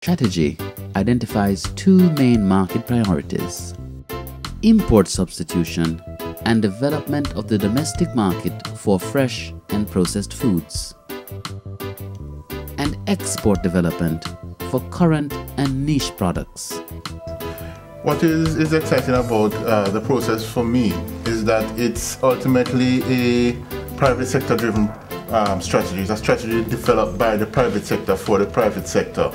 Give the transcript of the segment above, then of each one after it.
strategy identifies two main market priorities: import substitution and development of the domestic market for fresh and processed foods, and export development for current and niche products. What is exciting about the process for me is that it's ultimately a private sector driven strategy. It's a strategy developed by the private sector for the private sector.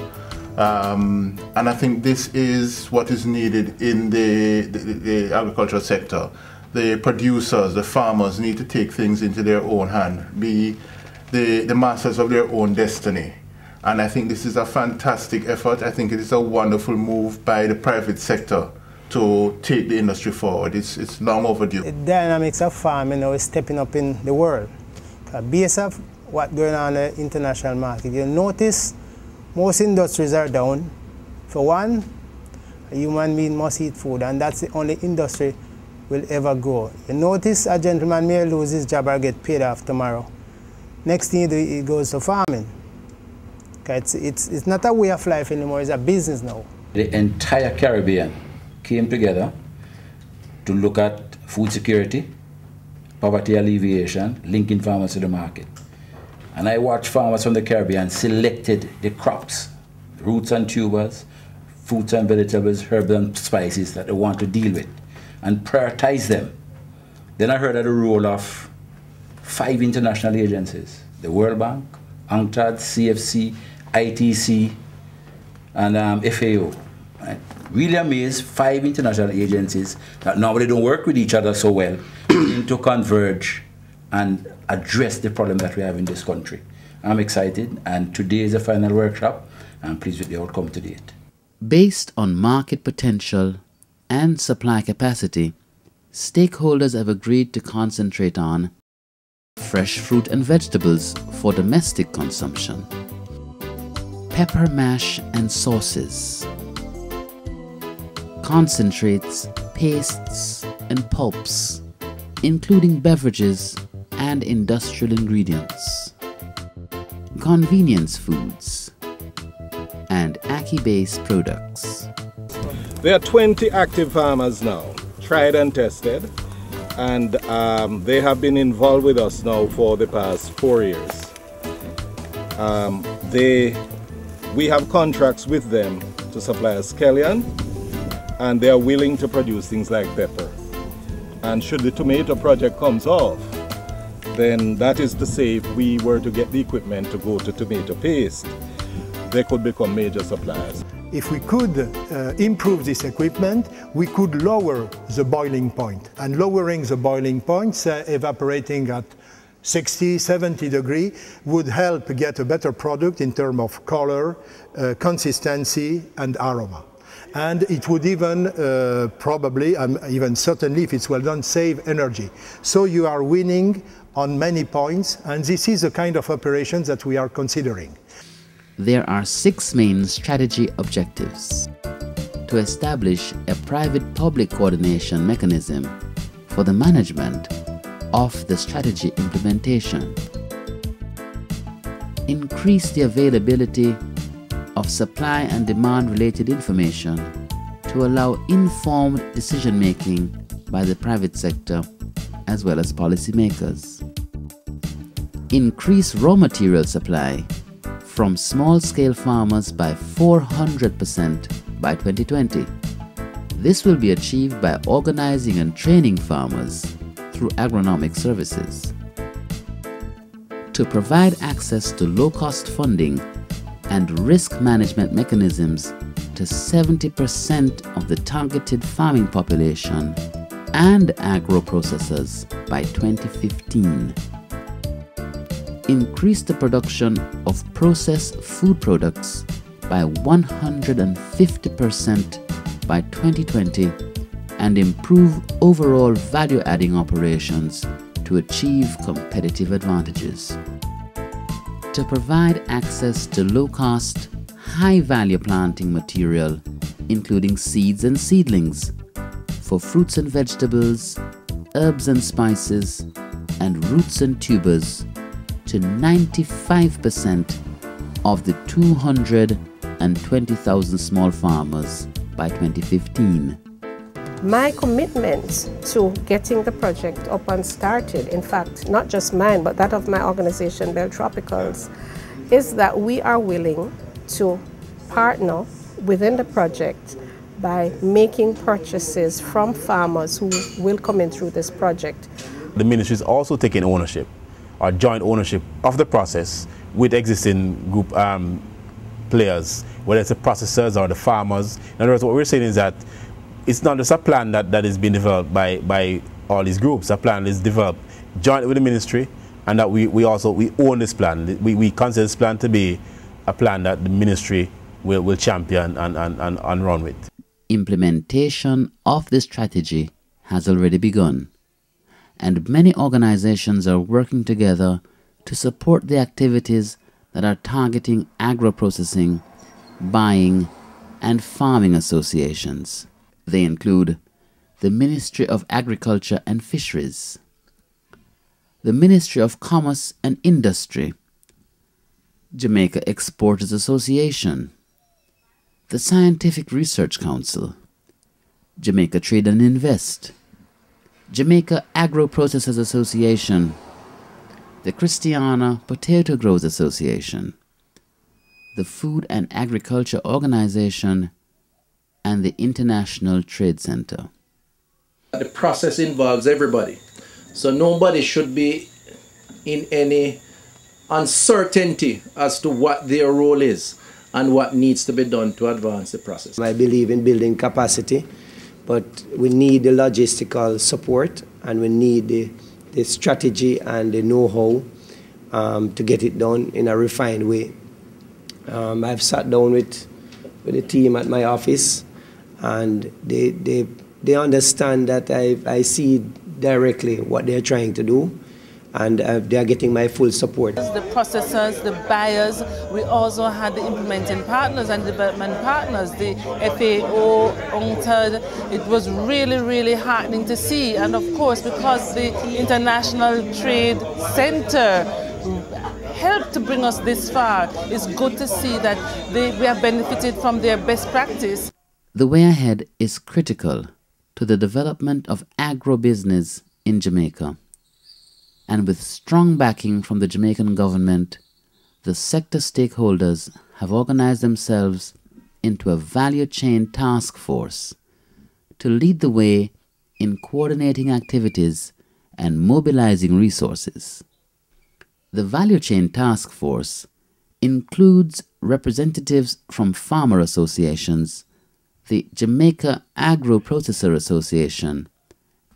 And I think this is what is needed in the agricultural sector. The producers, the farmers need to take things into their own hand, be the masters of their own destiny. And I think this is a fantastic effort. I think it is a wonderful move by the private sector to take the industry forward. It's long overdue. The dynamics of farming now is stepping up in the world. Based off what's going on in the international market, you notice most industries are down. For one, a human being must eat food, and that's the only industry will ever grow. You notice a gentleman may lose his job or get paid off tomorrow. Next thing he goes to farming. It's not a way of life anymore, it's a business now. The entire Caribbean came together to look at food security, poverty alleviation, linking farmers to the market. And I watched farmers from the Caribbean selected the crops, roots and tubers, fruits and vegetables, herbs and spices that they want to deal with, and prioritize them. Then I heard of the role of 5 international agencies: the World Bank, UNCTAD, CFC, ITC, and FAO. Right? Really amazed, 5 international agencies that normally don't work with each other so well to converge and address the problem that we have in this country. I'm excited, and today is the final workshop. I'm pleased with the outcome to date. Based on market potential and supply capacity, stakeholders have agreed to concentrate on fresh fruit and vegetables for domestic consumption, pepper mash and sauces, concentrates, pastes and pulps, including beverages and industrial ingredients, convenience foods, and ackee-based products. There are 20 active farmers now, tried and tested, and they have been involved with us now for the past 4 years. We have contracts with them to supply us scallion, and they are willing to produce things like pepper. And should the tomato project comes off, then that is to say, if we were to get the equipment to go to tomato paste, they could become major suppliers. If we could improve this equipment, we could lower the boiling point. And lowering the boiling point, evaporating at 60, 70 degrees, would help get a better product in terms of color, consistency, and aroma. And it would even probably, even certainly if it's well done, save energy. So you are winning on many points, and this is the kind of operations that we are considering. There are 6 main strategy objectives: to establish a private-public coordination mechanism for the management of the strategy implementation, increase the availability of supply and demand-related information to allow informed decision-making by the private sector as well as policymakers, increase raw material supply from small-scale farmers by 400% by 2020. This will be achieved by organizing and training farmers through agronomic services. To provide access to low-cost funding and risk management mechanisms to 70% of the targeted farming population and agro-processors by 2015. Increase the production of processed food products by 150% by 2020 and improve overall value-adding operations to achieve competitive advantages. To provide access to low-cost, high-value planting material, including seeds and seedlings, for fruits and vegetables, herbs and spices, and roots and tubers to 95% of the 200 120,000 small farmers by 2015. My commitment to getting the project up and started, in fact, not just mine, but that of my organization, Bell Tropicals, is that we are willing to partner within the project by making purchases from farmers who will come in through this project. The ministry is also taking ownership, or joint ownership of the process with existing group players, whether it's the processors or the farmers. In other words, what we're saying is that it's not just a plan that is being developed by all these groups. A plan is developed jointly with the ministry, and that we own this plan. We consider this plan to be a plan that the ministry will champion and run with. Implementation of this strategy has already begun, and many organizations are working together to support the activities that are targeting agro-processing, buying, and farming associations. They include the Ministry of Agriculture and Fisheries, the Ministry of Commerce and Industry, Jamaica Exporters Association, the Scientific Research Council, Jamaica Trade and Invest, Jamaica Agro-Processors Association, the Christiana Potato Growers Association, the Food and Agriculture Organization, and the International Trade Center. The process involves everybody, so nobody should be in any uncertainty as to what their role is and what needs to be done to advance the process. I believe in building capacity, but we need the logistical support, and we need the strategy and the know-how to get it done in a refined way. I've sat down with the team at my office, and they understand that I see directly what they're trying to do, and they are getting my full support. The processors, the buyers, we also had the implementing partners and development partners, the FAO, UNCTAD. It was really, really heartening to see, and of course because the International Trade Center helped to bring us this far, it's good to see that we have benefited from their best practice. The way ahead is critical to the development of agro-business in Jamaica. And with strong backing from the Jamaican government, the sector stakeholders have organized themselves into a value chain task force to lead the way in coordinating activities and mobilizing resources. The value chain task force includes representatives from farmer associations, the Jamaica Agro-Processor Association,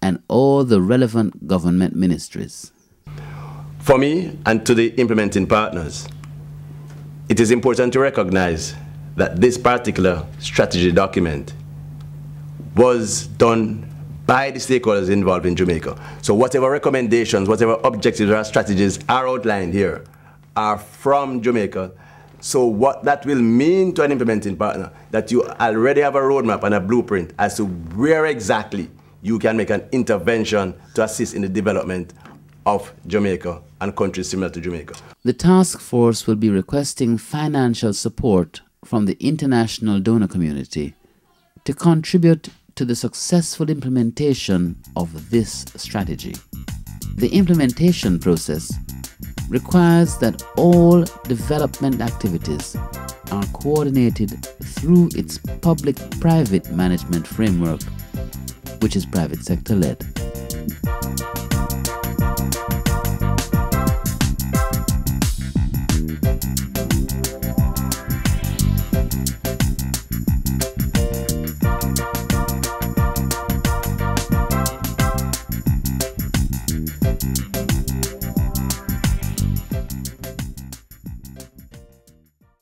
and all the relevant government ministries. For me and to the implementing partners, it is important to recognize that this particular strategy document was done by the stakeholders involved in Jamaica. So whatever recommendations, whatever objectives or strategies are outlined here are from Jamaica. So what that will mean to an implementing partner, that you already have a roadmap and a blueprint as to where exactly you can make an intervention to assist in the development of Jamaica and countries similar to Jamaica. The task force will be requesting financial support from the international donor community to contribute to the successful implementation of this strategy. The implementation process requires that all development activities are coordinated through its public-private management framework, which is private sector led.